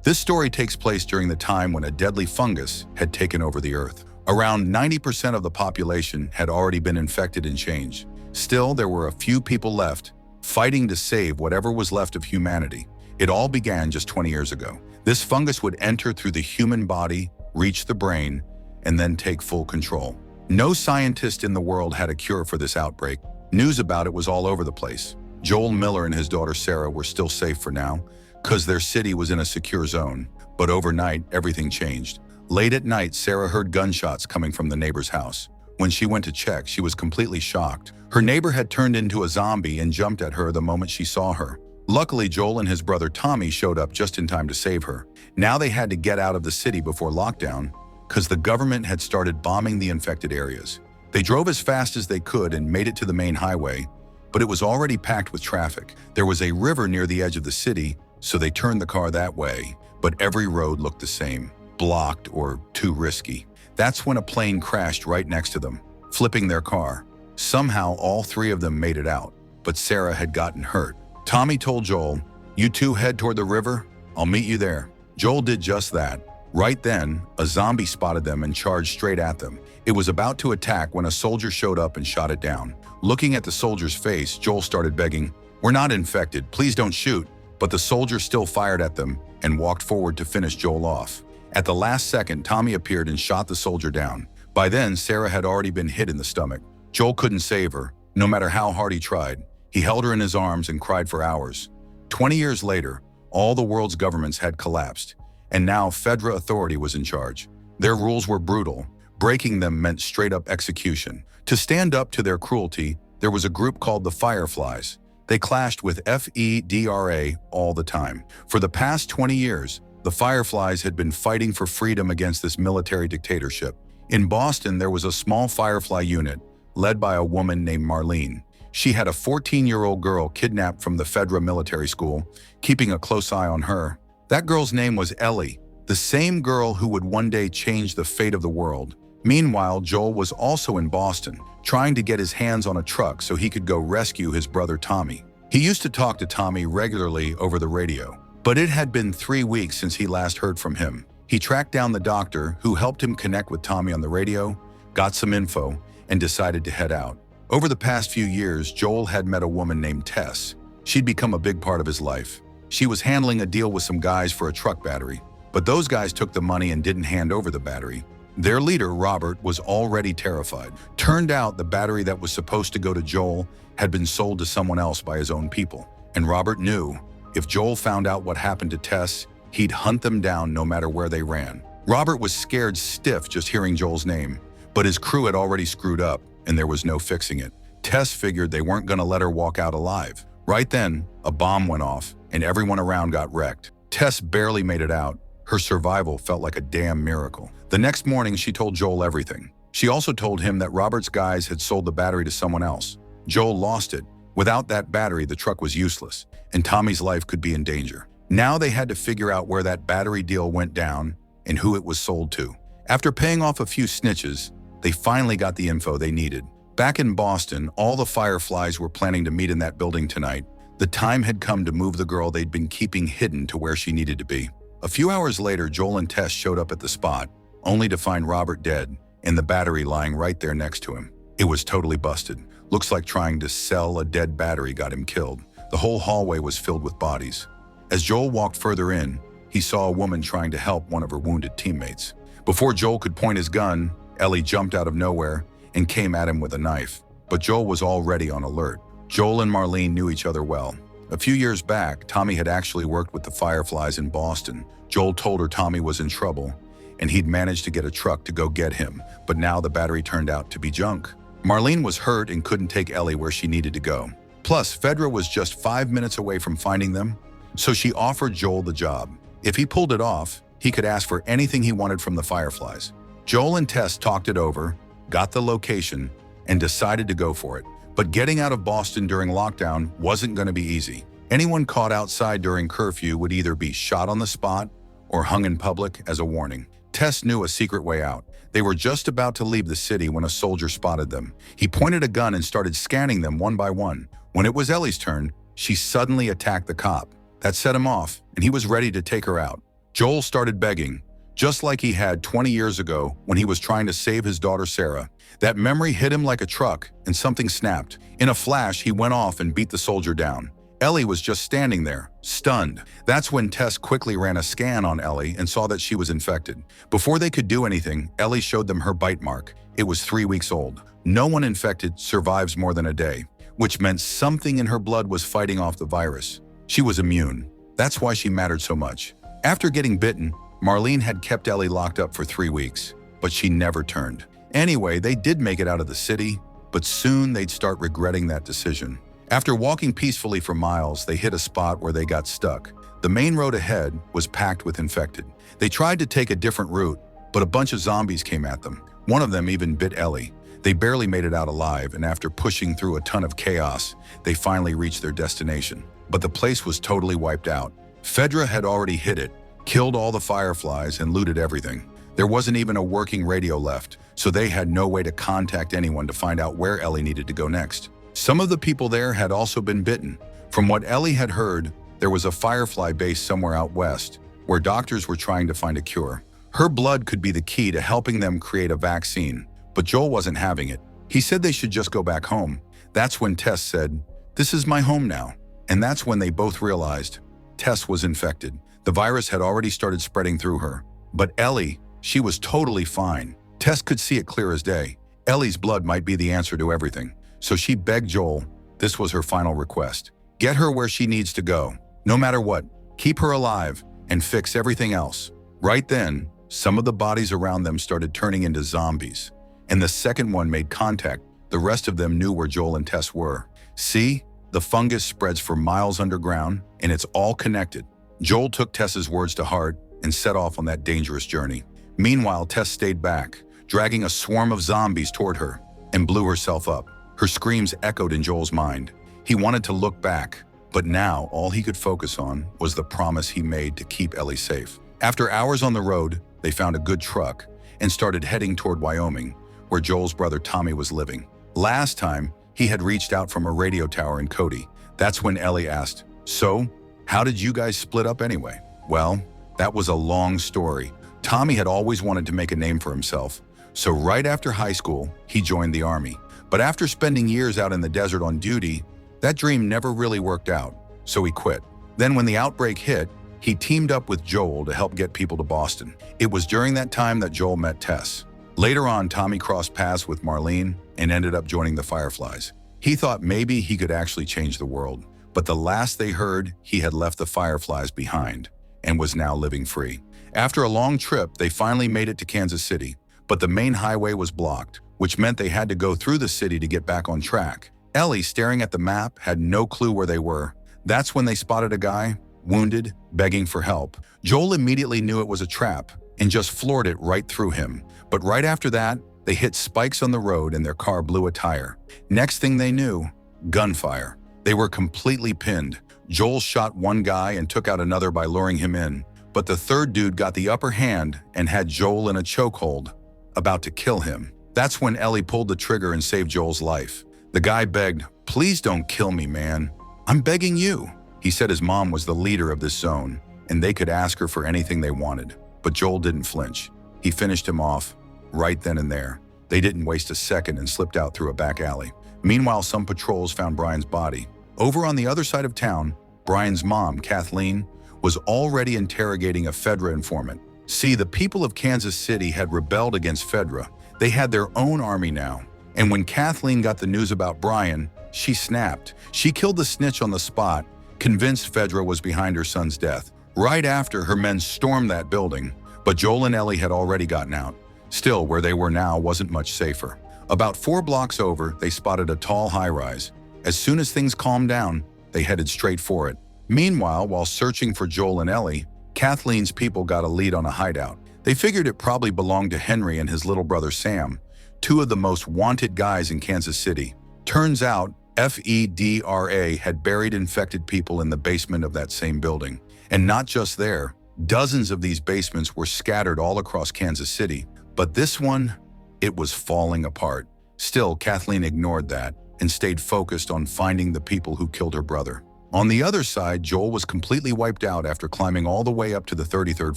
This story takes place during the time when a deadly fungus had taken over the Earth. Around 90% of the population had already been infected and changed. Still, there were a few people left, fighting to save whatever was left of humanity. It all began just 20 years ago. This fungus would enter through the human body, reach the brain, and then take full control. No scientist in the world had a cure for this outbreak. News about it was all over the place. Joel Miller and his daughter Sarah were still safe for now, because their city was in a secure zone. But overnight, everything changed. Late at night, Sarah heard gunshots coming from the neighbor's house. When she went to check, she was completely shocked. Her neighbor had turned into a zombie and jumped at her the moment she saw her. Luckily, Joel and his brother Tommy showed up just in time to save her. Now they had to get out of the city before lockdown, because the government had started bombing the infected areas. They drove as fast as they could and made it to the main highway, but it was already packed with traffic. There was a river near the edge of the city, so they turned the car that way, but every road looked the same, blocked or too risky. That's when a plane crashed right next to them, flipping their car. Somehow, all three of them made it out, but Sarah had gotten hurt. Tommy told Joel, "You two head toward the river, I'll meet you there." Joel did just that. Right then, a zombie spotted them and charged straight at them. It was about to attack when a soldier showed up and shot it down. Looking at the soldier's face, Joel started begging, "We're not infected, please don't shoot." But the soldier still fired at them and walked forward to finish Joel off. At the last second, Tommy appeared and shot the soldier down. By then, Sarah had already been hit in the stomach. Joel couldn't save her, no matter how hard he tried. He held her in his arms and cried for hours. 20 years later, all the world's governments had collapsed, and now Fedra authority was in charge. Their rules were brutal. Breaking them meant straight-up execution. To stand up to their cruelty, there was a group called the Fireflies. They clashed with FEDRA all the time. For the past 20 years, the Fireflies had been fighting for freedom against this military dictatorship. In Boston, there was a small Firefly unit led by a woman named Marlene. She had a 14-year-old girl kidnapped from the Fedra military school, keeping a close eye on her. That girl's name was Ellie, the same girl who would one day change the fate of the world. Meanwhile, Joel was also in Boston, trying to get his hands on a truck so he could go rescue his brother Tommy. He used to talk to Tommy regularly over the radio, but it had been 3 weeks since he last heard from him. He tracked down the doctor who helped him connect with Tommy on the radio, got some info, and decided to head out. Over the past few years, Joel had met a woman named Tess. She'd become a big part of his life. She was handling a deal with some guys for a truck battery, but those guys took the money and didn't hand over the battery. Their leader, Robert, was already terrified. Turned out the battery that was supposed to go to Joel had been sold to someone else by his own people. And Robert knew if Joel found out what happened to Tess, he'd hunt them down no matter where they ran. Robert was scared stiff just hearing Joel's name, but his crew had already screwed up and there was no fixing it. Tess figured they weren't going to let her walk out alive. Right then, a bomb went off and everyone around got wrecked. Tess barely made it out. Her survival felt like a damn miracle. The next morning, she told Joel everything. She also told him that Robert's guys had sold the battery to someone else. Joel lost it. Without that battery, the truck was useless, and Tommy's life could be in danger. Now they had to figure out where that battery deal went down and who it was sold to. After paying off a few snitches, they finally got the info they needed. Back in Boston, all the Fireflies were planning to meet in that building tonight. The time had come to move the girl they'd been keeping hidden to where she needed to be. A few hours later, Joel and Tess showed up at the spot, only to find Robert dead and the battery lying right there next to him. It was totally busted. Looks like trying to sell a dead battery got him killed. The whole hallway was filled with bodies. As Joel walked further in, he saw a woman trying to help one of her wounded teammates. Before Joel could point his gun, Ellie jumped out of nowhere and came at him with a knife. But Joel was already on alert. Joel and Marlene knew each other well. A few years back, Tommy had actually worked with the Fireflies in Boston. Joel told her Tommy was in trouble, and he'd managed to get a truck to go get him, but now the battery turned out to be junk. Marlene was hurt and couldn't take Ellie where she needed to go. Plus, Fedra was just 5 minutes away from finding them, so she offered Joel the job. If he pulled it off, he could ask for anything he wanted from the Fireflies. Joel and Tess talked it over, got the location, and decided to go for it. But getting out of Boston during lockdown wasn't going to be easy. Anyone caught outside during curfew would either be shot on the spot or hung in public as a warning. Tess knew a secret way out. They were just about to leave the city when a soldier spotted them. He pointed a gun and started scanning them one by one. When it was Ellie's turn, she suddenly attacked the cop. That set him off, and he was ready to take her out. Joel started begging, just like he had 20 years ago when he was trying to save his daughter Sarah. That memory hit him like a truck, and something snapped. In a flash, he went off and beat the soldier down. Ellie was just standing there, stunned. That's when Tess quickly ran a scan on Ellie and saw that she was infected. Before they could do anything, Ellie showed them her bite mark. It was 3 weeks old. No one infected survives more than a day, which meant something in her blood was fighting off the virus. She was immune. That's why she mattered so much. After getting bitten, Marlene had kept Ellie locked up for 3 weeks, but she never turned. Anyway, they did make it out of the city, but soon they'd start regretting that decision. After walking peacefully for miles, they hit a spot where they got stuck. The main road ahead was packed with infected. They tried to take a different route, but a bunch of zombies came at them. One of them even bit Ellie. They barely made it out alive, and after pushing through a ton of chaos, they finally reached their destination. But the place was totally wiped out. Fedra had already hit it, killed all the fireflies, and looted everything. There wasn't even a working radio left, so they had no way to contact anyone to find out where Ellie needed to go next. Some of the people there had also been bitten. From what Ellie had heard, there was a firefly base somewhere out west, where doctors were trying to find a cure. Her blood could be the key to helping them create a vaccine, but Joel wasn't having it. He said they should just go back home. That's when Tess said, "This is my home now." And that's when they both realized Tess was infected. The virus had already started spreading through her. But Ellie, she was totally fine. Tess could see it clear as day. Ellie's blood might be the answer to everything. So she begged Joel, this was her final request. Get her where she needs to go. No matter what, keep her alive and fix everything else. Right then, some of the bodies around them started turning into zombies. And the second one made contact. The rest of them knew where Joel and Tess were. See, the fungus spreads for miles underground, and it's all connected. Joel took Tess's words to heart and set off on that dangerous journey. Meanwhile, Tess stayed back, dragging a swarm of zombies toward her, and blew herself up. Her screams echoed in Joel's mind. He wanted to look back, but now all he could focus on was the promise he made to keep Ellie safe. After hours on the road, they found a good truck and started heading toward Wyoming, where Joel's brother Tommy was living. Last time, he had reached out from a radio tower in Cody. That's when Ellie asked, "So, how did you guys split up anyway?" Well, that was a long story. Tommy had always wanted to make a name for himself, so right after high school, he joined the army. But after spending years out in the desert on duty, that dream never really worked out, so he quit. Then when the outbreak hit, he teamed up with Joel to help get people to Boston. It was during that time that Joel met Tess. Later on, Tommy crossed paths with Marlene and ended up joining the Fireflies. He thought maybe he could actually change the world, but the last they heard, he had left the Fireflies behind and was now living free. After a long trip, they finally made it to Kansas City, but the main highway was blocked, which meant they had to go through the city to get back on track. Ellie, staring at the map, had no clue where they were. That's when they spotted a guy, wounded, begging for help. Joel immediately knew it was a trap and just floored it right through him. But right after that, they hit spikes on the road and their car blew a tire. Next thing they knew, gunfire. They were completely pinned. Joel shot one guy and took out another by luring him in. But the third dude got the upper hand and had Joel in a chokehold, about to kill him. That's when Ellie pulled the trigger and saved Joel's life. The guy begged, "Please don't kill me, man. I'm begging you." He said his mom was the leader of this zone, and they could ask her for anything they wanted. But Joel didn't flinch. He finished him off right then and there. They didn't waste a second and slipped out through a back alley. Meanwhile, some patrols found Brian's body. Over on the other side of town, Brian's mom, Kathleen, was already interrogating a Fedra informant. See, the people of Kansas City had rebelled against Fedra. They had their own army now. And when Kathleen got the news about Brian, she snapped. She killed the snitch on the spot, convinced Fedra was behind her son's death. Right after, her men stormed that building, but Joel and Ellie had already gotten out. Still, where they were now wasn't much safer. About 4 blocks over, they spotted a tall high-rise. As soon as things calmed down, they headed straight for it. Meanwhile, while searching for Joel and Ellie, Kathleen's people got a lead on a hideout. They figured it probably belonged to Henry and his little brother Sam, 2 of the most wanted guys in Kansas City. Turns out, FEDRA had buried infected people in the basement of that same building. And not just there, dozens of these basements were scattered all across Kansas City. But this one, it was falling apart. Still, Kathleen ignored that and stayed focused on finding the people who killed her brother. On the other side, Joel was completely wiped out after climbing all the way up to the 33rd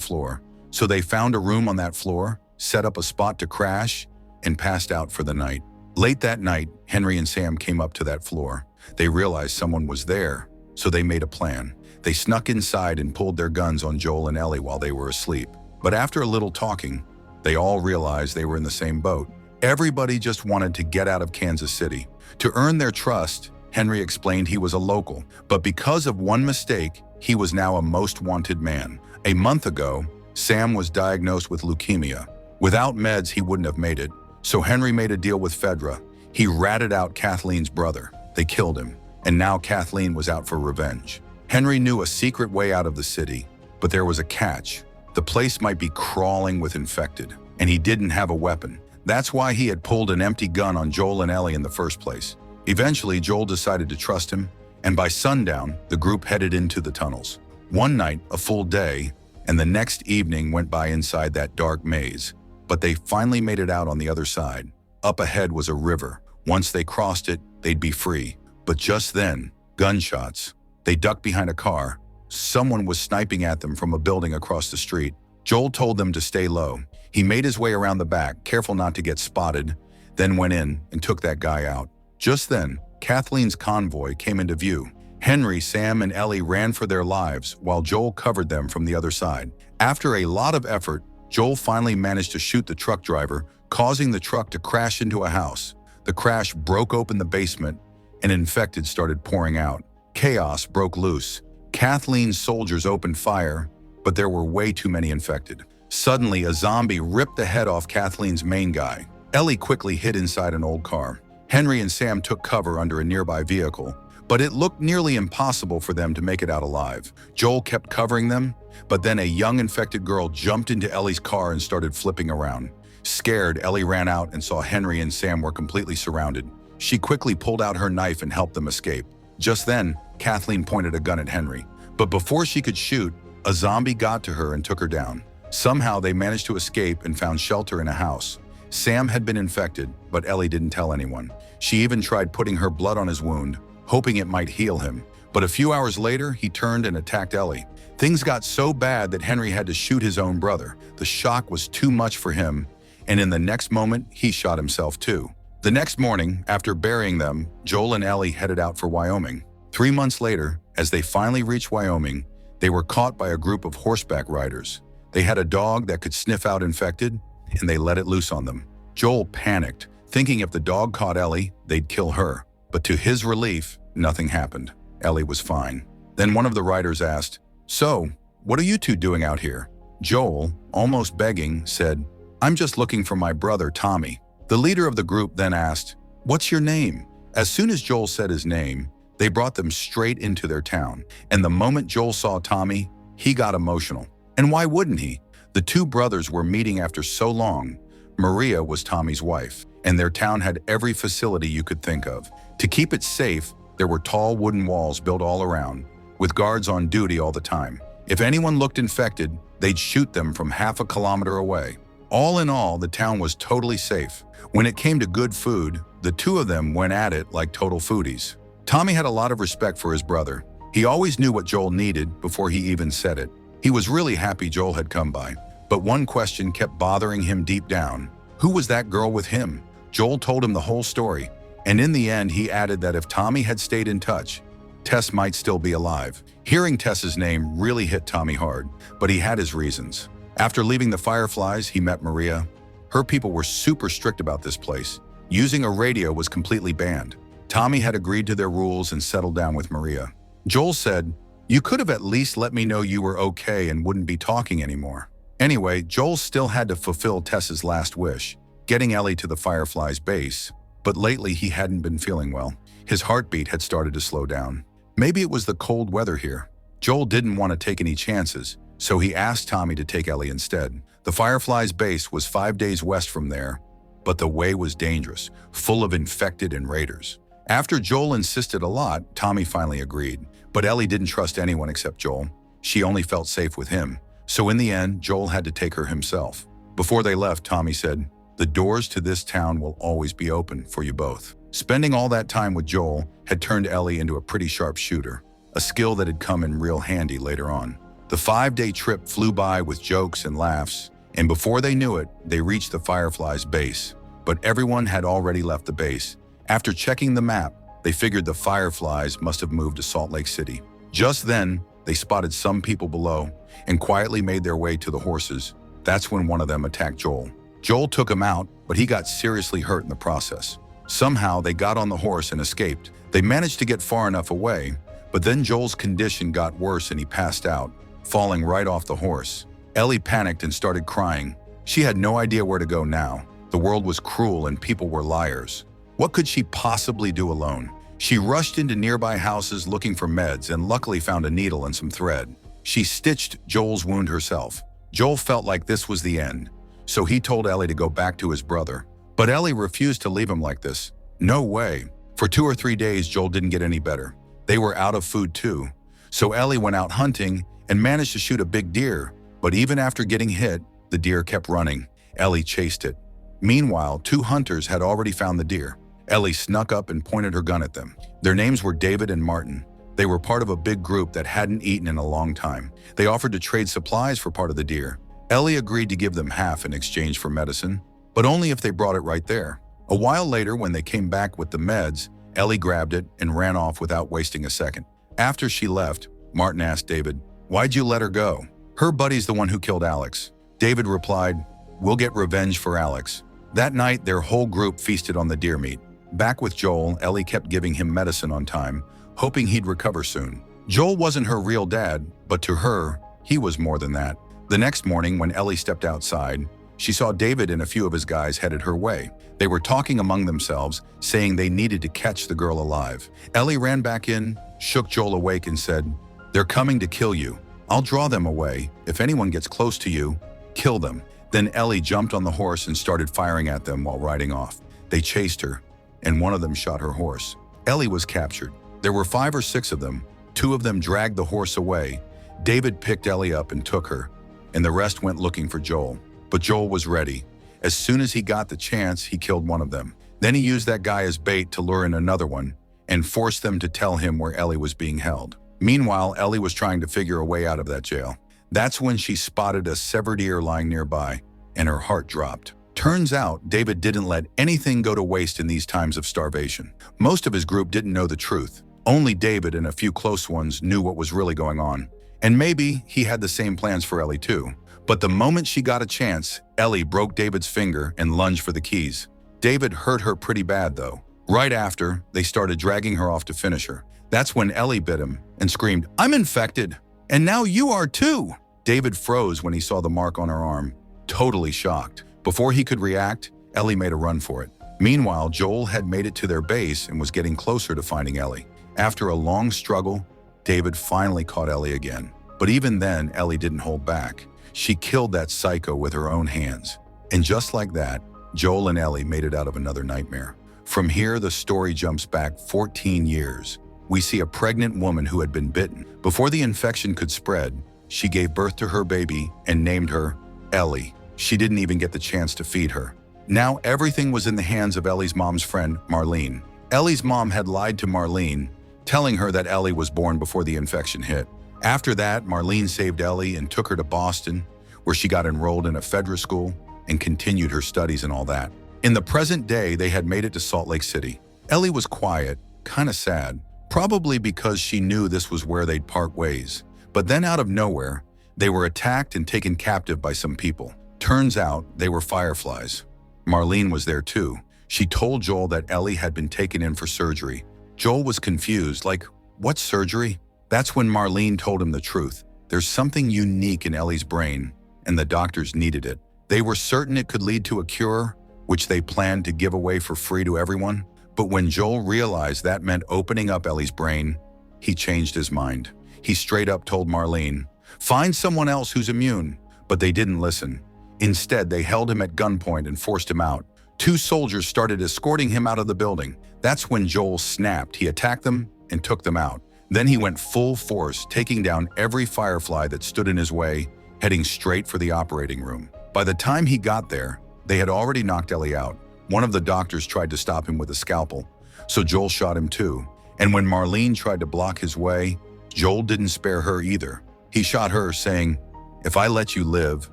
floor. So they found a room on that floor, set up a spot to crash, and passed out for the night. Late that night, Henry and Sam came up to that floor. They realized someone was there, so they made a plan. They snuck inside and pulled their guns on Joel and Ellie while they were asleep. But after a little talking, they all realized they were in the same boat. Everybody just wanted to get out of Kansas City. To earn their trust, Henry explained he was a local, but because of one mistake, he was now a most wanted man. A month ago, Sam was diagnosed with leukemia. Without meds, he wouldn't have made it. So Henry made a deal with Fedra. He ratted out Kathleen's brother. They killed him, and now Kathleen was out for revenge. Henry knew a secret way out of the city, but there was a catch. The place might be crawling with infected, and he didn't have a weapon. That's why he had pulled an empty gun on Joel and Ellie in the first place. Eventually, Joel decided to trust him, and by sundown, the group headed into the tunnels. One night, a full day, and the next evening went by inside that dark maze. But they finally made it out on the other side. Up ahead was a river. Once they crossed it, they'd be free. But just then, gunshots. They ducked behind a car. Someone was sniping at them from a building across the street. Joel told them to stay low. He made his way around the back, careful not to get spotted, then went in and took that guy out. Just then, Kathleen's convoy came into view. Henry, Sam, and Ellie ran for their lives while Joel covered them from the other side. After a lot of effort, Joel finally managed to shoot the truck driver, causing the truck to crash into a house. The crash broke open the basement, and infected started pouring out. Chaos broke loose. Kathleen's soldiers opened fire, but there were way too many infected. Suddenly, a zombie ripped the head off Kathleen's main guy. Ellie quickly hid inside an old car. Henry and Sam took cover under a nearby vehicle, but it looked nearly impossible for them to make it out alive. Joel kept covering them, but then a young infected girl jumped into Ellie's car and started flipping around. Scared, Ellie ran out and saw Henry and Sam were completely surrounded. She quickly pulled out her knife and helped them escape. Just then, Kathleen pointed a gun at Henry. But before she could shoot, a zombie got to her and took her down. Somehow they managed to escape and found shelter in a house. Sam had been infected, but Ellie didn't tell anyone. She even tried putting her blood on his wound, hoping it might heal him. But a few hours later, he turned and attacked Ellie. Things got so bad that Henry had to shoot his own brother. The shock was too much for him, and in the next moment, he shot himself too. The next morning, after burying them, Joel and Ellie headed out for Wyoming. 3 months later, as they finally reached Wyoming, they were caught by a group of horseback riders. They had a dog that could sniff out infected, and they let it loose on them. Joel panicked, thinking if the dog caught Ellie, they'd kill her. But to his relief, nothing happened. Ellie was fine. Then one of the riders asked, "So, what are you two doing out here?" Joel, almost begging, said, "I'm just looking for my brother, Tommy." The leader of the group then asked, "What's your name?" As soon as Joel said his name, they brought them straight into their town. And the moment Joel saw Tommy, he got emotional. And why wouldn't he? The two brothers were meeting after so long. Maria was Tommy's wife, and their town had every facility you could think of. To keep it safe, there were tall wooden walls built all around, with guards on duty all the time. If anyone looked infected, they'd shoot them from half a kilometer away. All in all, the town was totally safe. When it came to good food, the two of them went at it like total foodies. Tommy had a lot of respect for his brother. He always knew what Joel needed before he even said it. He was really happy Joel had come by. But one question kept bothering him deep down. Who was that girl with him? Joel told him the whole story, and in the end he added that if Tommy had stayed in touch, Tess might still be alive. Hearing Tess's name really hit Tommy hard, but he had his reasons. After leaving the Fireflies, he met Maria. Her people were super strict about this place. Using a radio was completely banned. Tommy had agreed to their rules and settled down with Maria. Joel said, "You could have at least let me know you were okay and wouldn't be talking anymore." Anyway, Joel still had to fulfill Tess's last wish, getting Ellie to the Fireflies base. But lately he hadn't been feeling well. His heartbeat had started to slow down. Maybe it was the cold weather here. Joel didn't want to take any chances, so he asked Tommy to take Ellie instead. The Fireflies base was 5 days west from there, but the way was dangerous, full of infected and raiders. After Joel insisted a lot, Tommy finally agreed. But Ellie didn't trust anyone except Joel. She only felt safe with him. So in the end, Joel had to take her himself. Before they left, Tommy said, "The doors to this town will always be open for you both." Spending all that time with Joel had turned Ellie into a pretty sharp shooter. a skill that had come in real handy later on. The 5-day trip flew by with jokes and laughs, and before they knew it, they reached the Fireflies' base. But everyone had already left the base. After checking the map, they figured the Fireflies must have moved to Salt Lake City. Just then, they spotted some people below and quietly made their way to the horses. That's when one of them attacked Joel. Joel took him out, but he got seriously hurt in the process. Somehow, they got on the horse and escaped. They managed to get far enough away, but then Joel's condition got worse and he passed out, falling right off the horse. Ellie panicked and started crying. She had no idea where to go now. The world was cruel and people were liars. What could she possibly do alone? She rushed into nearby houses looking for meds and luckily found a needle and some thread. She stitched Joel's wound herself. Joel felt like this was the end, so he told Ellie to go back to his brother. But Ellie refused to leave him like this. No way. For 2 or 3 days, Joel didn't get any better. They were out of food too. So Ellie went out hunting and managed to shoot a big deer. But even after getting hit, the deer kept running. Ellie chased it. Meanwhile, 2 hunters had already found the deer. Ellie snuck up and pointed her gun at them. Their names were David and Martin. They were part of a big group that hadn't eaten in a long time. They offered to trade supplies for part of the deer. Ellie agreed to give them half in exchange for medicine, but only if they brought it right there. A while later, when they came back with the meds, Ellie grabbed it and ran off without wasting a second. After she left, Martin asked David, "Why'd you let her go?" "Her buddy's the one who killed Alex." David replied, "We'll get revenge for Alex." That night, their whole group feasted on the deer meat. Back with Joel, Ellie kept giving him medicine on time, hoping he'd recover soon. Joel wasn't her real dad, but to her, he was more than that. The next morning, when Ellie stepped outside, she saw David and a few of his guys headed her way. They were talking among themselves, saying they needed to catch the girl alive. Ellie ran back in, shook Joel awake and said, "They're coming to kill you. I'll draw them away. If anyone gets close to you, kill them." Then Ellie jumped on the horse and started firing at them while riding off. They chased her, and one of them shot her horse. Ellie was captured. There were 5 or 6 of them. 2 of them dragged the horse away. David picked Ellie up and took her, and the rest went looking for Joel. But Joel was ready. As soon as he got the chance, he killed one of them. Then he used that guy as bait to lure in another one and forced them to tell him where Ellie was being held. Meanwhile, Ellie was trying to figure a way out of that jail. That's when she spotted a severed ear lying nearby, and her heart dropped. Turns out, David didn't let anything go to waste in these times of starvation. Most of his group didn't know the truth. Only David and a few close ones knew what was really going on. And maybe he had the same plans for Ellie too. But the moment she got a chance, Ellie broke David's finger and lunged for the keys. David hurt her pretty bad though. Right after, they started dragging her off to finish her. That's when Ellie bit him and screamed, "I'm infected! And now you are too!" David froze when he saw the mark on her arm, totally shocked. Before he could react, Ellie made a run for it. Meanwhile, Joel had made it to their base and was getting closer to finding Ellie. After a long struggle, David finally caught Ellie again. But even then, Ellie didn't hold back. She killed that psycho with her own hands. And just like that, Joel and Ellie made it out of another nightmare. From here, the story jumps back 14 years. We see a pregnant woman who had been bitten. Before the infection could spread, she gave birth to her baby and named her Ellie. She didn't even get the chance to feed her. Now everything was in the hands of Ellie's mom's friend, Marlene. Ellie's mom had lied to Marlene, telling her that Ellie was born before the infection hit. After that, Marlene saved Ellie and took her to Boston, where she got enrolled in a federal school and continued her studies and all that. In the present day, they had made it to Salt Lake City. Ellie was quiet, kind of sad, probably because she knew this was where they'd part ways. But then out of nowhere, they were attacked and taken captive by some people. Turns out they were Fireflies. Marlene was there too. She told Joel that Ellie had been taken in for surgery. Joel was confused, like, what surgery? That's when Marlene told him the truth. There's something unique in Ellie's brain, and the doctors needed it. They were certain it could lead to a cure, which they planned to give away for free to everyone. But when Joel realized that meant opening up Ellie's brain, he changed his mind. He straight up told Marlene, "Find someone else who's immune." But they didn't listen. Instead, they held him at gunpoint and forced him out. 2 soldiers started escorting him out of the building. That's when Joel snapped. He attacked them and took them out. Then he went full force, taking down every Firefly that stood in his way, heading straight for the operating room. By the time he got there, they had already knocked Ellie out. One of the doctors tried to stop him with a scalpel, so Joel shot him too. And when Marlene tried to block his way, Joel didn't spare her either. He shot her, saying, "If I let you live,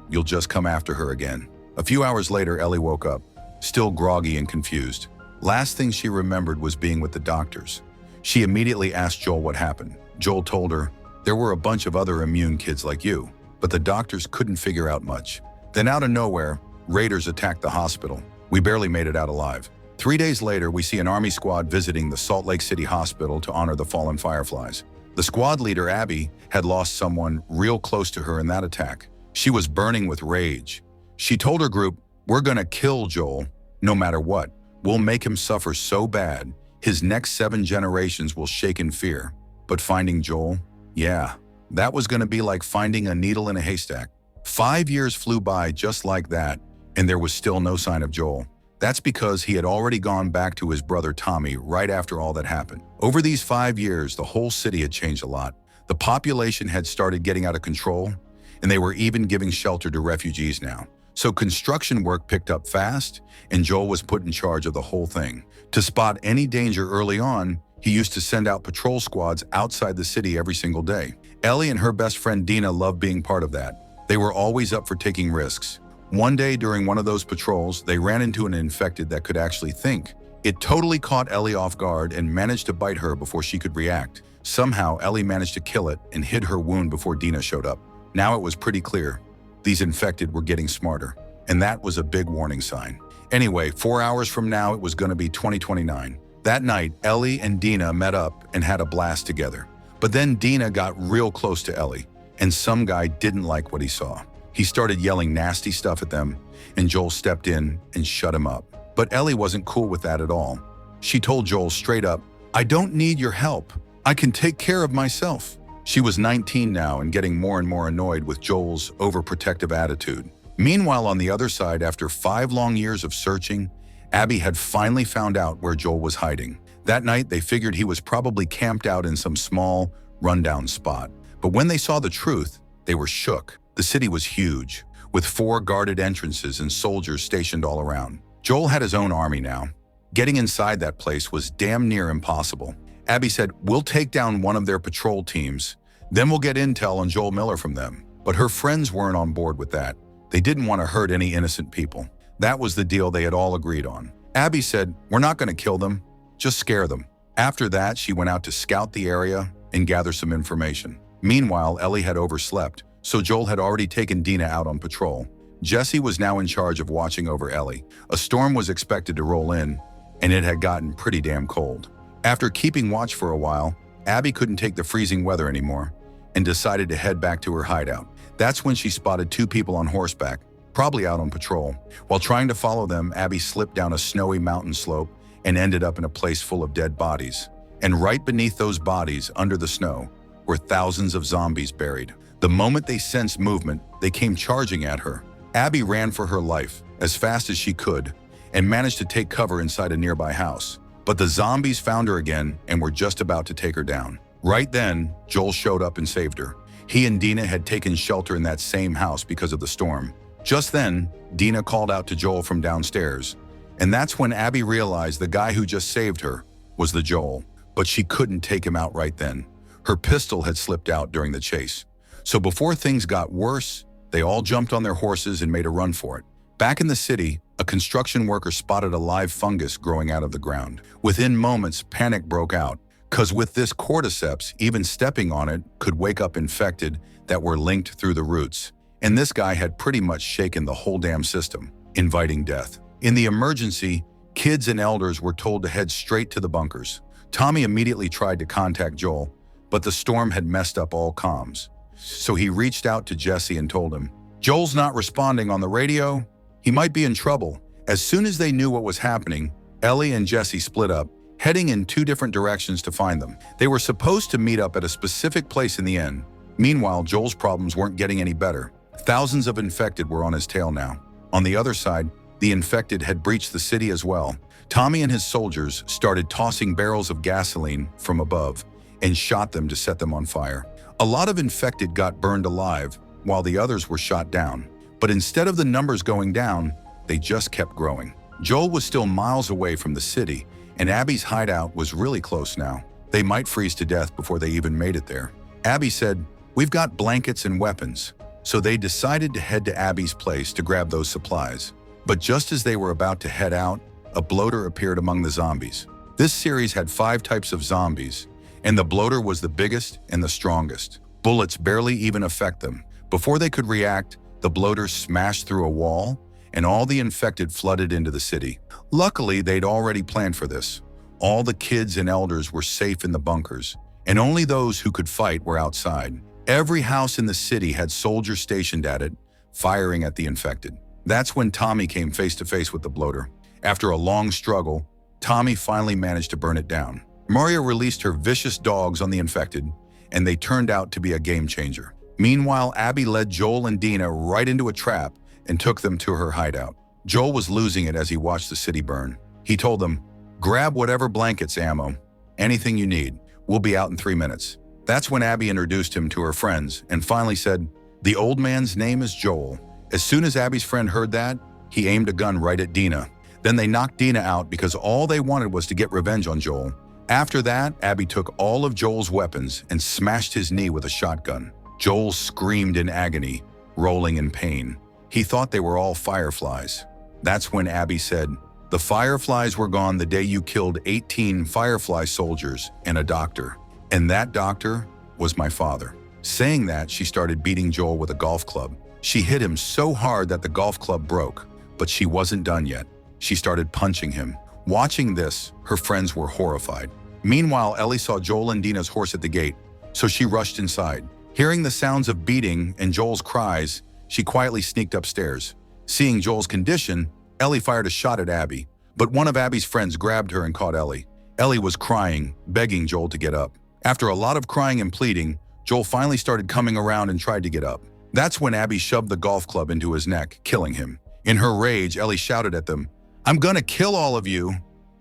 you'll just come after her again." A few hours later, Ellie woke up, still groggy and confused. Last thing she remembered was being with the doctors. She immediately asked Joel what happened. Joel told her, "There were a bunch of other immune kids like you, but the doctors couldn't figure out much. Then out of nowhere, raiders attacked the hospital. We barely made it out alive." 3 days later, we see an army squad visiting the Salt Lake City hospital to honor the fallen Fireflies. The squad leader, Abby, had lost someone real close to her in that attack. She was burning with rage. She told her group, "We're gonna kill Joel, no matter what. We'll make him suffer so bad, his next 7 generations will shake in fear." But finding Joel? Yeah, that was gonna be like finding a needle in a haystack. 5 years flew by just like that, and there was still no sign of Joel. That's because he had already gone back to his brother Tommy right after all that happened. Over these 5 years, the whole city had changed a lot. The population had started getting out of control, and they were even giving shelter to refugees now. So construction work picked up fast, and Joel was put in charge of the whole thing. To spot any danger early on, he used to send out patrol squads outside the city every single day. Ellie and her best friend Dina loved being part of that. They were always up for taking risks. One day during one of those patrols, they ran into an infected that could actually think. It totally caught Ellie off guard and managed to bite her before she could react. Somehow, Ellie managed to kill it and hid her wound before Dina showed up. Now it was pretty clear. These infected were getting smarter, and that was a big warning sign. Anyway, 4 hours from now, it was going to be 2029. That night, Ellie and Dina met up and had a blast together. But then Dina got real close to Ellie, and some guy didn't like what he saw. He started yelling nasty stuff at them, and Joel stepped in and shut him up. But Ellie wasn't cool with that at all. She told Joel straight up, "I don't need your help. I can take care of myself." She was 19 now and getting more and more annoyed with Joel's overprotective attitude. Meanwhile, on the other side, after 5 long years of searching, Abby had finally found out where Joel was hiding. That night, they figured he was probably camped out in some small, rundown spot. But when they saw the truth, they were shook. The city was huge, with 4 guarded entrances and soldiers stationed all around. Joel had his own army now. Getting inside that place was damn near impossible. Abby said, "We'll take down one of their patrol teams, then we'll get intel on Joel Miller from them." But her friends weren't on board with that. They didn't want to hurt any innocent people. That was the deal they had all agreed on. Abby said, "We're not going to kill them, just scare them." After that, she went out to scout the area and gather some information. Meanwhile, Ellie had overslept, so Joel had already taken Dina out on patrol. Jesse was now in charge of watching over Ellie. A storm was expected to roll in, and it had gotten pretty damn cold. After keeping watch for a while, Abby couldn't take the freezing weather anymore and decided to head back to her hideout. That's when she spotted 2 people on horseback, probably out on patrol. While trying to follow them, Abby slipped down a snowy mountain slope and ended up in a place full of dead bodies. And right beneath those bodies, under the snow, were thousands of zombies buried. The moment they sensed movement, they came charging at her. Abby ran for her life, as fast as she could, and managed to take cover inside a nearby house. But the zombies found her again and were just about to take her down. Right then, Joel showed up and saved her. He and Dina had taken shelter in that same house because of the storm. Just then, Dina called out to Joel from downstairs, and that's when Abby realized the guy who just saved her was the Joel. But she couldn't take him out right then. Her pistol had slipped out during the chase. So before things got worse, they all jumped on their horses and made a run for it. Back in the city, a construction worker spotted a live fungus growing out of the ground. Within moments, panic broke out, because with this cordyceps, even stepping on it could wake up infected that were linked through the roots. And this guy had pretty much shaken the whole damn system, inviting death. In the emergency, kids and elders were told to head straight to the bunkers. Tommy immediately tried to contact Joel, but the storm had messed up all comms. So he reached out to Jesse and told him, "Joel's not responding on the radio. He might be in trouble." As soon as they knew what was happening, Ellie and Jesse split up, heading in 2 different directions to find them. They were supposed to meet up at a specific place in the end. Meanwhile, Joel's problems weren't getting any better. Thousands of infected were on his tail now. On the other side, the infected had breached the city as well. Tommy and his soldiers started tossing barrels of gasoline from above and shot them to set them on fire. A lot of infected got burned alive, while the others were shot down. But instead of the numbers going down, they just kept growing. Joel was still miles away from the city, and Abby's hideout was really close now. They might freeze to death before they even made it there. Abby said, "We've got blankets and weapons." So they decided to head to Abby's place to grab those supplies. But just as they were about to head out, a bloater appeared among the zombies. This series had 5 types of zombies, and the bloater was the biggest and the strongest. Bullets barely even affect them. Before they could react, the bloater smashed through a wall, and all the infected flooded into the city. Luckily, they'd already planned for this. All the kids and elders were safe in the bunkers, and only those who could fight were outside. Every house in the city had soldiers stationed at it, firing at the infected. That's when Tommy came face to face with the bloater. After a long struggle, Tommy finally managed to burn it down. Maria released her vicious dogs on the infected, and they turned out to be a game changer. Meanwhile, Abby led Joel and Dina right into a trap and took them to her hideout. Joel was losing it as he watched the city burn. He told them, "Grab whatever blankets, ammo, anything you need. We'll be out in 3 minutes." That's when Abby introduced him to her friends and finally said, "The old man's name is Joel." As soon as Abby's friend heard that, he aimed a gun right at Dina. Then they knocked Dina out because all they wanted was to get revenge on Joel. After that, Abby took all of Joel's weapons and smashed his knee with a shotgun. Joel screamed in agony, rolling in pain. He thought they were all fireflies. That's when Abby said, "The fireflies were gone the day you killed 18 firefly soldiers and a doctor. And that doctor was my father." Saying that, she started beating Joel with a golf club. She hit him so hard that the golf club broke, but she wasn't done yet. She started punching him. Watching this, her friends were horrified. Meanwhile, Ellie saw Joel and Dina's horse at the gate, so she rushed inside. Hearing the sounds of beating and Joel's cries, she quietly sneaked upstairs. Seeing Joel's condition, Ellie fired a shot at Abby, but one of Abby's friends grabbed her and caught Ellie. Ellie was crying, begging Joel to get up. After a lot of crying and pleading, Joel finally started coming around and tried to get up. That's when Abby shoved the golf club into his neck, killing him. In her rage, Ellie shouted at them, "I'm gonna kill all of you.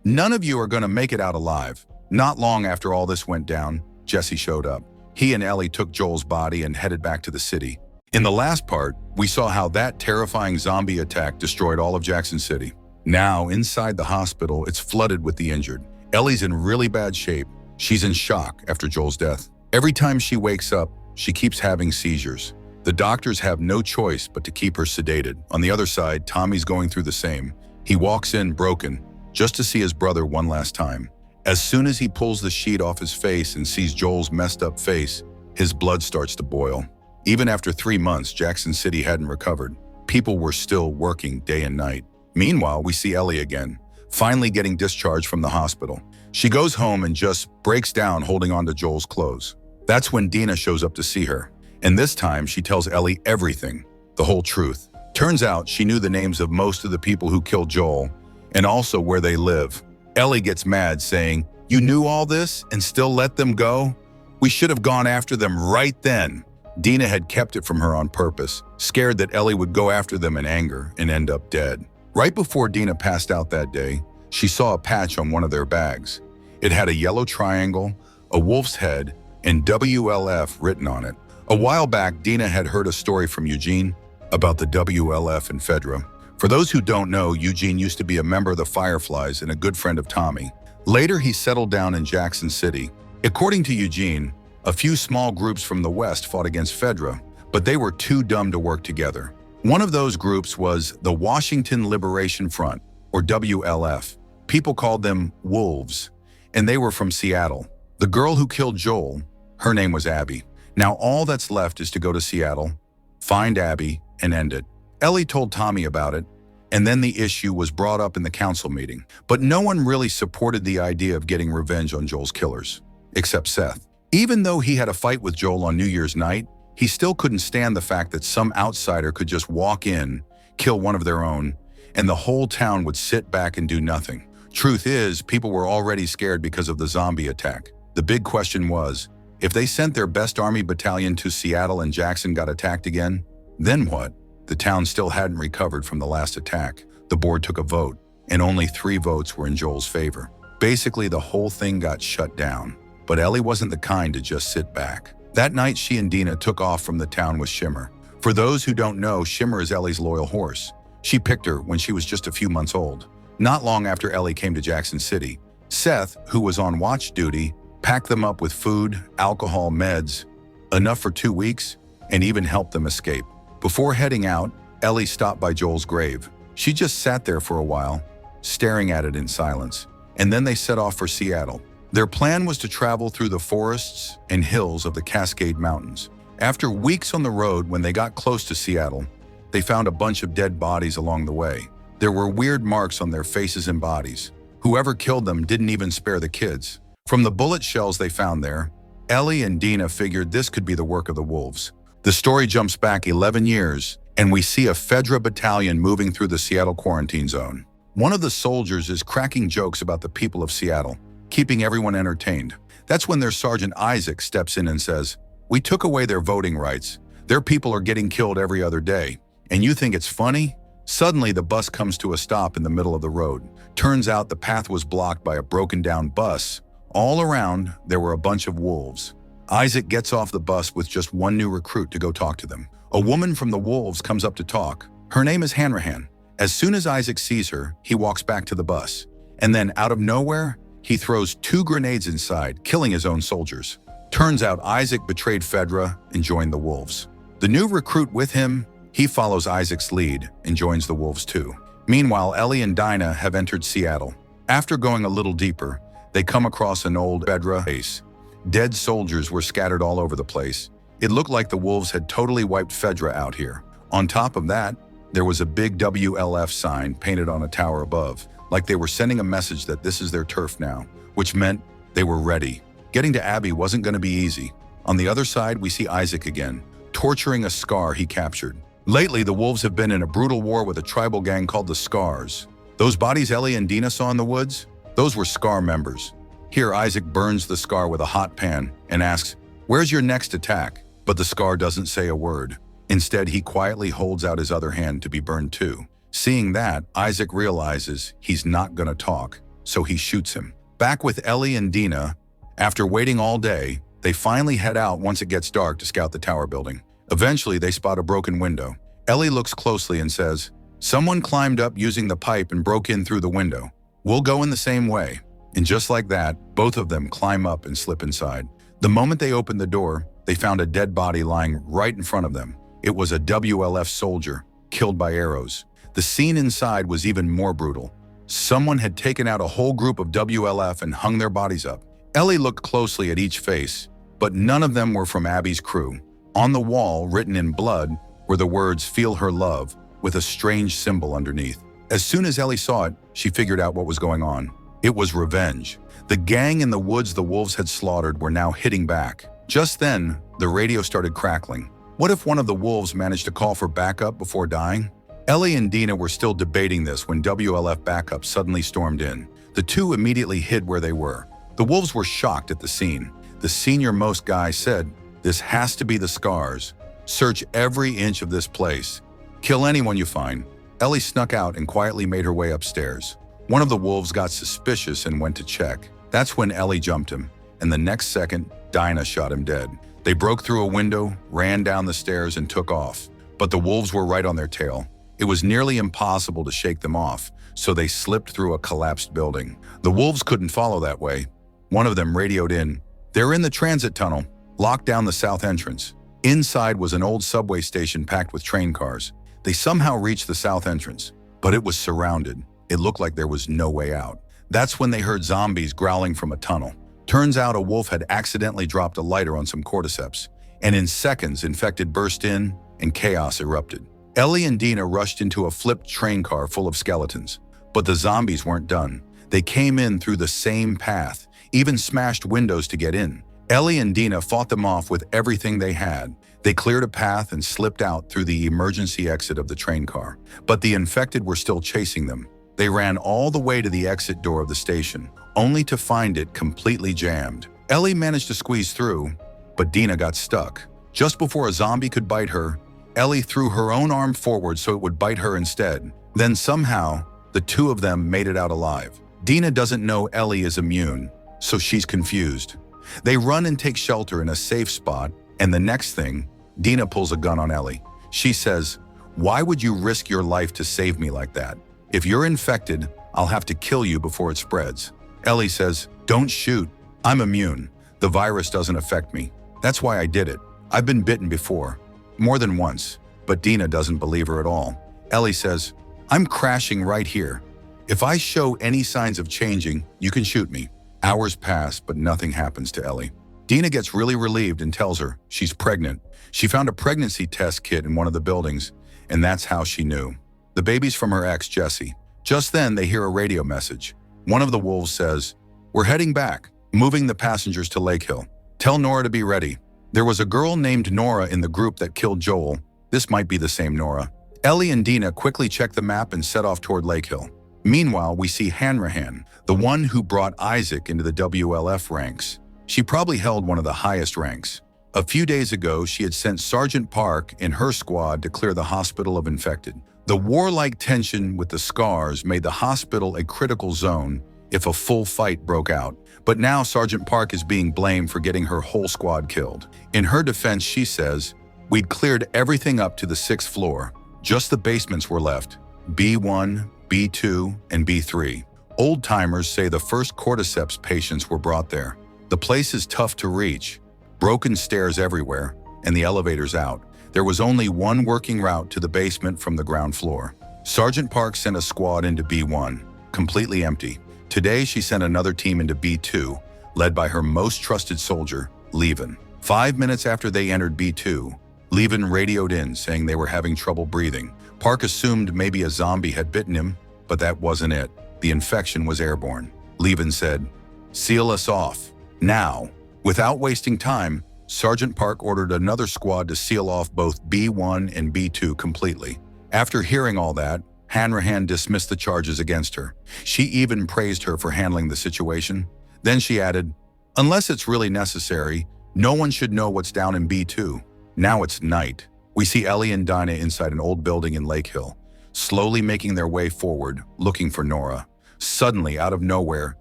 None of you are gonna make it out alive." Not long after all this went down, Jesse showed up. He and Ellie took Joel's body and headed back to the city. In the last part, we saw how that terrifying zombie attack destroyed all of Jackson City. Now, inside the hospital, it's flooded with the injured. Ellie's in really bad shape. She's in shock after Joel's death. Every time she wakes up, she keeps having seizures. The doctors have no choice but to keep her sedated. On the other side, Tommy's going through the same. He walks in broken, just to see his brother one last time. As soon as he pulls the sheet off his face and sees Joel's messed up face, his blood starts to boil. Even after 3 months, Jackson City hadn't recovered. People were still working day and night. Meanwhile, we see Ellie again, finally getting discharged from the hospital. She goes home and just breaks down holding on to Joel's clothes. That's when Dina shows up to see her. And this time, she tells Ellie everything, the whole truth. Turns out she knew the names of most of the people who killed Joel, and also where they live. Ellie gets mad, saying, "You knew all this and still let them go? We should have gone after them right then." Dina had kept it from her on purpose, scared that Ellie would go after them in anger and end up dead. Right before Dina passed out that day, she saw a patch on one of their bags. It had a yellow triangle, a wolf's head, and WLF written on it. A while back, Dina had heard a story from Eugene about the WLF in Fedra. For those who don't know, Eugene used to be a member of the Fireflies and a good friend of Tommy. Later, he settled down in Jackson City. According to Eugene, a few small groups from the West fought against Fedra, but they were too dumb to work together. One of those groups was the Washington Liberation Front, or WLF. People called them Wolves, and they were from Seattle. The girl who killed Joel, her name was Abby. Now all that's left is to go to Seattle, find Abby, and end it. Ellie told Tommy about it, and then the issue was brought up in the council meeting. But no one really supported the idea of getting revenge on Joel's killers, except Seth. Even though he had a fight with Joel on New Year's night, he still couldn't stand the fact that some outsider could just walk in, kill one of their own, and the whole town would sit back and do nothing. Truth is, people were already scared because of the zombie attack. The big question was, if they sent their best army battalion to Seattle and Jackson got attacked again, then what? The town still hadn't recovered from the last attack. The board took a vote, and only 3 votes were in Joel's favor. Basically, the whole thing got shut down. But Ellie wasn't the kind to just sit back. That night, she and Dina took off from the town with Shimmer. For those who don't know, Shimmer is Ellie's loyal horse. She picked her when she was just a few months old. Not long after Ellie came to Jackson City, Seth, who was on watch duty, packed them up with food, alcohol, meds, enough for 2 weeks, and even helped them escape. Before heading out, Ellie stopped by Joel's grave. She just sat there for a while, staring at it in silence, and then they set off for Seattle. Their plan was to travel through the forests and hills of the Cascade Mountains. After weeks on the road, when they got close to Seattle, they found a bunch of dead bodies along the way. There were weird marks on their faces and bodies. Whoever killed them didn't even spare the kids. From the bullet shells they found there, Ellie and Dina figured this could be the work of the wolves. The story jumps back 11 years, and we see a Fedra battalion moving through the Seattle quarantine zone. One of the soldiers is cracking jokes about the people of Seattle, keeping everyone entertained. That's when their Sergeant Isaac steps in and says, "We took away their voting rights. Their people are getting killed every other day. And you think it's funny?" Suddenly, the bus comes to a stop in the middle of the road. Turns out the path was blocked by a broken-down bus. All around, there were a bunch of wolves. Isaac gets off the bus with just one new recruit to go talk to them. A woman from the wolves comes up to talk. Her name is Hanrahan. As soon as Isaac sees her, he walks back to the bus. And then, out of nowhere, he throws 2 grenades inside, killing his own soldiers. Turns out Isaac betrayed Fedra and joined the wolves. The new recruit with him, he follows Isaac's lead and joins the wolves too. Meanwhile, Ellie and Dinah have entered Seattle. After going a little deeper, they come across an old Fedra base. Dead soldiers were scattered all over the place. It looked like the wolves had totally wiped Fedra out here. On top of that, there was a big WLF sign painted on a tower above, like they were sending a message that this is their turf now, which meant they were ready. Getting to Abby wasn't going to be easy. On the other side, we see Isaac again, torturing a Scar he captured. Lately, the wolves have been in a brutal war with a tribal gang called the Scars. Those bodies Ellie and Dina saw in the woods, those were Scar members. Here, Isaac burns the Scar with a hot pan and asks, "Where's your next attack?" But the Scar doesn't say a word. Instead, he quietly holds out his other hand to be burned too. Seeing that, Isaac realizes he's not gonna talk, so he shoots him. Back with Ellie and Dina, after waiting all day, they finally head out once it gets dark to scout the tower building. Eventually, they spot a broken window. Ellie looks closely and says, "Someone climbed up using the pipe and broke in through the window. We'll go in the same way." And just like that, both of them climb up and slip inside. The moment they opened the door, they found a dead body lying right in front of them. It was a WLF soldier, killed by arrows. The scene inside was even more brutal. Someone had taken out a whole group of WLF and hung their bodies up. Ellie looked closely at each face, but none of them were from Abby's crew. On the wall, written in blood, were the words "Feel Her Love," with a strange symbol underneath. As soon as Ellie saw it, she figured out what was going on. It was revenge. The gang in the woods the wolves had slaughtered were now hitting back. Just then, the radio started crackling. What if one of the wolves managed to call for backup before dying? Ellie and Dina were still debating this when WLF backup suddenly stormed in. The two immediately hid where they were. The wolves were shocked at the scene. The senior-most guy said, "This has to be the Scars. Search every inch of this place. Kill anyone you find." Ellie snuck out and quietly made her way upstairs. One of the wolves got suspicious and went to check. That's when Ellie jumped him, and the next second, Dinah shot him dead. They broke through a window, ran down the stairs, and took off. But the wolves were right on their tail. It was nearly impossible to shake them off, so they slipped through a collapsed building. The wolves couldn't follow that way. One of them radioed in, "They're in the transit tunnel. Locked down the south entrance." Inside was an old subway station packed with train cars. They somehow reached the south entrance, but it was surrounded. It looked like there was no way out. That's when they heard zombies growling from a tunnel. Turns out a wolf had accidentally dropped a lighter on some cordyceps, and in seconds, infected burst in and chaos erupted. Ellie and Dina rushed into a flipped train car full of skeletons, but the zombies weren't done. They came in through the same path, even smashed windows to get in. Ellie and Dina fought them off with everything they had. They cleared a path and slipped out through the emergency exit of the train car, but the infected were still chasing them. They ran all the way to the exit door of the station, only to find it completely jammed. Ellie managed to squeeze through, but Dina got stuck. Just before a zombie could bite her, Ellie threw her own arm forward so it would bite her instead. Then somehow, the two of them made it out alive. Dina doesn't know Ellie is immune, so she's confused. They run and take shelter in a safe spot, and the next thing, Dina pulls a gun on Ellie. She says, "Why would you risk your life to save me like that? If you're infected, I'll have to kill you before it spreads." Ellie says, "Don't shoot. I'm immune. The virus doesn't affect me. That's why I did it." I've been bitten before, more than once, but Dina doesn't believe her at all. Ellie says, I'm crashing right here. If I show any signs of changing, you can shoot me. Hours pass, but nothing happens to Ellie. Dina gets really relieved and tells her she's pregnant. She found a pregnancy test kit in one of the buildings, and that's how she knew. The baby's from her ex, Jesse. Just then, they hear a radio message. One of the wolves says, we're heading back, moving the passengers to Lake Hill. Tell Nora to be ready. There was a girl named Nora in the group that killed Joel. This might be the same Nora. Ellie and Dina quickly check the map and set off toward Lake Hill. Meanwhile, we see Hanrahan, the one who brought Isaac into the WLF ranks. She probably held one of the highest ranks. A few days ago, she had sent Sergeant Park and her squad to clear the hospital of infected. The warlike tension with the scars made the hospital a critical zone if a full fight broke out. But now Sergeant Park is being blamed for getting her whole squad killed. In her defense, she says, we'd cleared everything up to the 6th floor. Just the basements were left. B1, B2, and B3. Old-timers say the first cordyceps patients were brought there. The place is tough to reach. Broken stairs everywhere, and the elevators out. There was only one working route to the basement from the ground floor. Sergeant Park sent a squad into B1, completely empty. Today, she sent another team into B2, led by her most trusted soldier, Levin. 5 minutes after they entered B2, Levin radioed in, saying they were having trouble breathing. Park assumed maybe a zombie had bitten him, but that wasn't it. The infection was airborne. Levin said, seal us off, now. Without wasting time, Sergeant Park ordered another squad to seal off both B1 and B2 completely. After hearing all that, Hanrahan dismissed the charges against her. She even praised her for handling the situation. Then she added, unless it's really necessary, no one should know what's down in B2. Now it's night. We see Ellie and Dina inside an old building in Lake Hill, slowly making their way forward, looking for Nora. Suddenly, out of nowhere,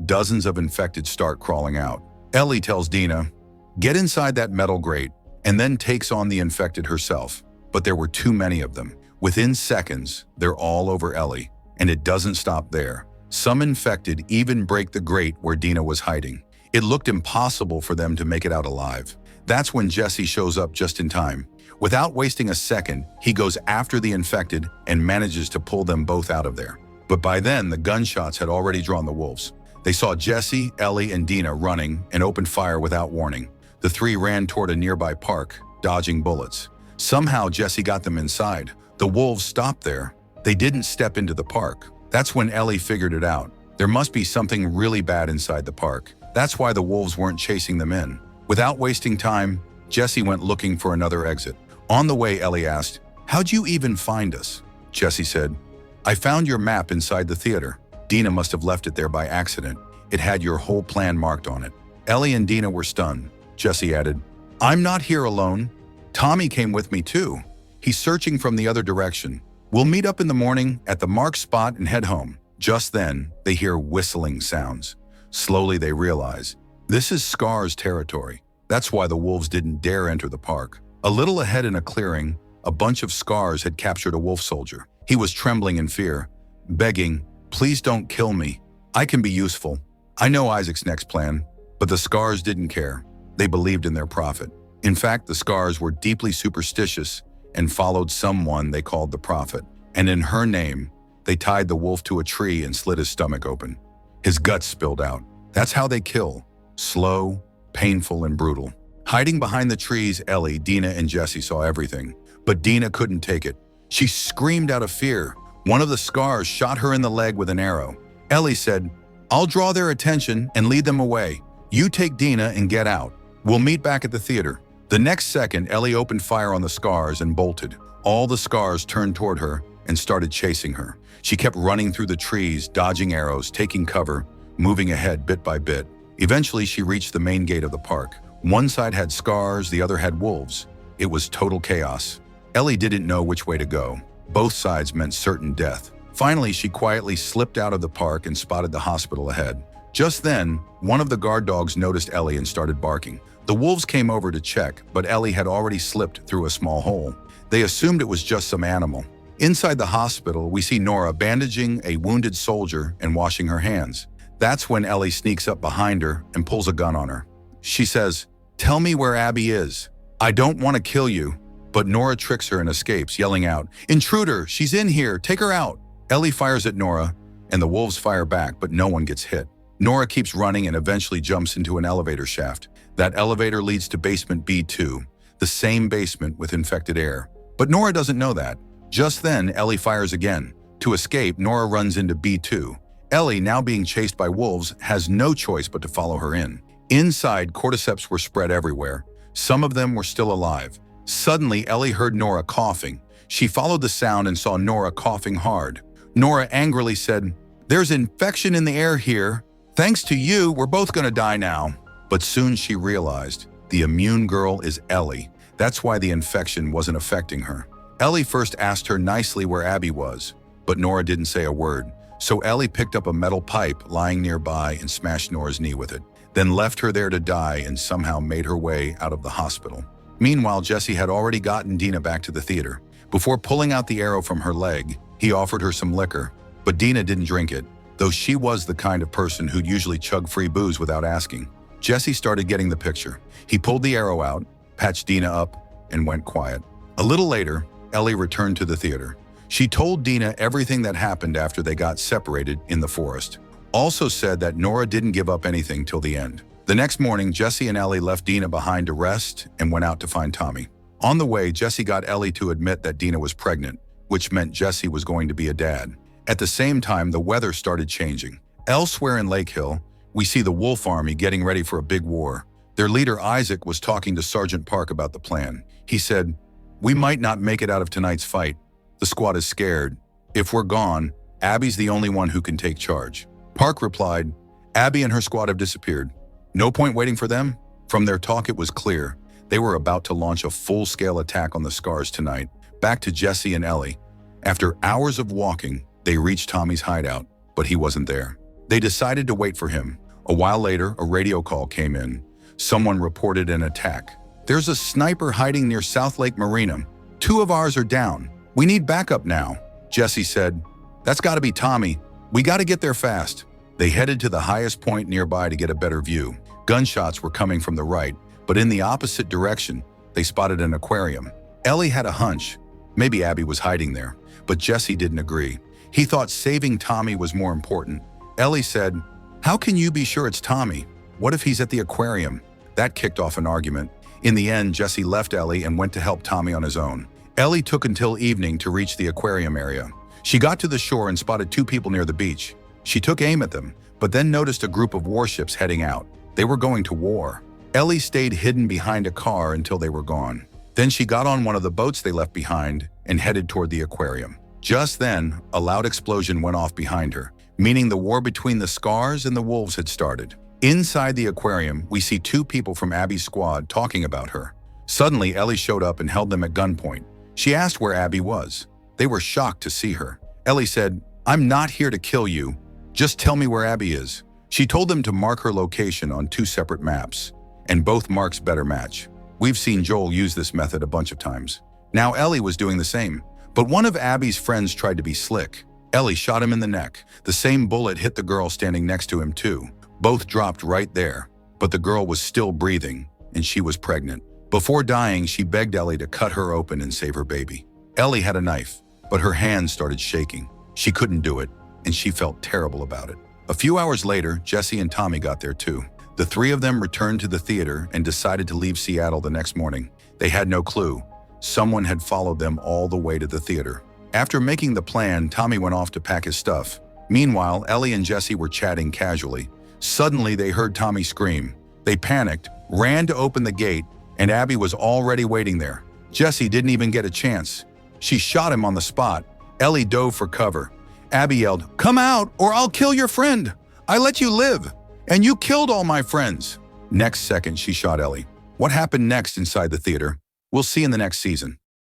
dozens of infected start crawling out. Ellie tells Dina, get inside that metal grate, and then takes on the infected herself. But there were too many of them. Within seconds, they're all over Ellie, and it doesn't stop there. Some infected even break the grate where Dina was hiding. It looked impossible for them to make it out alive. That's when Jesse shows up just in time. Without wasting a second, he goes after the infected and manages to pull them both out of there. But by then, the gunshots had already drawn the wolves. They saw Jesse, Ellie, and Dina running and opened fire without warning. The three ran toward a nearby park, dodging bullets. Somehow, Jesse got them inside. The wolves stopped there. They didn't step into the park. That's when Ellie figured it out. There must be something really bad inside the park. That's why the wolves weren't chasing them in. Without wasting time, Jesse went looking for another exit. On the way, Ellie asked, how'd you even find us? Jesse said, I found your map inside the theater. Dina must have left it there by accident. It had your whole plan marked on it. Ellie and Dina were stunned. Jesse added, I'm not here alone. Tommy came with me too. He's searching from the other direction. We'll meet up in the morning at the marked spot and head home. Just then, they hear whistling sounds. Slowly, they realize, this is Scar's territory. That's why the wolves didn't dare enter the park. A little ahead in a clearing, a bunch of Scars had captured a wolf soldier. He was trembling in fear, begging, please don't kill me. I can be useful. I know Isaac's next plan. But the Scars didn't care. They believed in their prophet. In fact, the Scars were deeply superstitious and followed someone they called the prophet. And in her name, they tied the wolf to a tree and slit his stomach open. His guts spilled out. That's how they kill. Slow, painful, and brutal. Hiding behind the trees, Ellie, Dina, and Jesse saw everything. But Dina couldn't take it. She screamed out of fear. One of the Scars shot her in the leg with an arrow. Ellie said, I'll draw their attention and lead them away. You take Dina and get out. We'll meet back at the theater. The next second, Ellie opened fire on the Scars and bolted. All the Scars turned toward her and started chasing her. She kept running through the trees, dodging arrows, taking cover, moving ahead bit by bit. Eventually, she reached the main gate of the park. One side had Scars, the other had wolves. It was total chaos. Ellie didn't know which way to go. Both sides meant certain death. Finally, she quietly slipped out of the park and spotted the hospital ahead. Just then, one of the guard dogs noticed Ellie and started barking. The wolves came over to check, but Ellie had already slipped through a small hole. They assumed it was just some animal. Inside the hospital, we see Nora bandaging a wounded soldier and washing her hands. That's when Ellie sneaks up behind her and pulls a gun on her. She says, "Tell me where Abby is." "I don't want to kill you." But Nora tricks her and escapes, yelling out, "Intruder! She's in here! Take her out!" Ellie fires at Nora, and the wolves fire back, but no one gets hit. Nora keeps running and eventually jumps into an elevator shaft. That elevator leads to basement B2, the same basement with infected air. But Nora doesn't know that. Just then, Ellie fires again. To escape, Nora runs into B2. Ellie, now being chased by wolves, has no choice but to follow her in. Inside, cordyceps were spread everywhere. Some of them were still alive. Suddenly, Ellie heard Nora coughing. She followed the sound and saw Nora coughing hard. Nora angrily said, "There's infection in the air here. Thanks to you, we're both gonna die now." But soon she realized, the immune girl is Ellie. That's why the infection wasn't affecting her. Ellie first asked her nicely where Abby was, but Nora didn't say a word. So Ellie picked up a metal pipe lying nearby and smashed Nora's knee with it, then left her there to die and somehow made her way out of the hospital. Meanwhile, Jesse had already gotten Dina back to the theater. Before pulling out the arrow from her leg, he offered her some liquor, but Dina didn't drink it, though she was the kind of person who'd usually chug free booze without asking. Jesse started getting the picture. He pulled the arrow out, patched Dina up, and went quiet. A little later, Ellie returned to the theater. She told Dina everything that happened after they got separated in the forest. Also said that Nora didn't give up anything till the end. The next morning, Jesse and Ellie left Dina behind to rest and went out to find Tommy. On the way, Jesse got Ellie to admit that Dina was pregnant, which meant Jesse was going to be a dad. At the same time, the weather started changing. Elsewhere in Lake Hill, we see the Wolf Army getting ready for a big war. Their leader, Isaac, was talking to Sergeant Park about the plan. He said, "We might not make it out of tonight's fight. The squad is scared. If we're gone, Abby's the only one who can take charge." Park replied, "Abby and her squad have disappeared. No point waiting for them?" From their talk, it was clear. They were about to launch a full-scale attack on the Scars tonight. Back to Jesse and Ellie. After hours of walking, they reached Tommy's hideout, but he wasn't there. They decided to wait for him. A while later, a radio call came in. Someone reported an attack. "There's a sniper hiding near South Lake Marina. 2 of ours are down. We need backup now." Jesse said, "That's got to be Tommy. We got to get there fast." They headed to the highest point nearby to get a better view. Gunshots were coming from the right, but in the opposite direction, they spotted an aquarium. Ellie had a hunch. Maybe Abby was hiding there, but Jesse didn't agree. He thought saving Tommy was more important. Ellie said, "How can you be sure it's Tommy? What if he's at the aquarium?" That kicked off an argument. In the end, Jesse left Ellie and went to help Tommy on his own. Ellie took until evening to reach the aquarium area. She got to the shore and spotted 2 people near the beach. She took aim at them, but then noticed a group of warships heading out. They were going to war. Ellie stayed hidden behind a car until they were gone. Then she got on one of the boats they left behind and headed toward the aquarium. Just then, a loud explosion went off behind her, meaning the war between the Scars and the wolves had started. Inside the aquarium, we see 2 people from Abby's squad talking about her. Suddenly, Ellie showed up and held them at gunpoint. She asked where Abby was. They were shocked to see her. Ellie said, "I'm not here to kill you. Just tell me where Abby is." She told them to mark her location on 2 separate maps, and both marks better match. We've seen Joel use this method a bunch of times. Now Ellie was doing the same, but one of Abby's friends tried to be slick. Ellie shot him in the neck. The same bullet hit the girl standing next to him too. Both dropped right there, but the girl was still breathing, and she was pregnant. Before dying, she begged Ellie to cut her open and save her baby. Ellie had a knife, but her hands started shaking. She couldn't do it, and she felt terrible about it. A few hours later, Jesse and Tommy got there too. The 3 of them returned to the theater and decided to leave Seattle the next morning. They had no clue. Someone had followed them all the way to the theater. After making the plan, Tommy went off to pack his stuff. Meanwhile, Ellie and Jesse were chatting casually. Suddenly, they heard Tommy scream. They panicked, ran to open the gate, and Abby was already waiting there. Jesse didn't even get a chance. She shot him on the spot. Ellie dove for cover. Abby yelled, "Come out or I'll kill your friend. I let you live, and you killed all my friends." Next second, she shot Ellie. What happened next inside the theater? We'll see in the next season.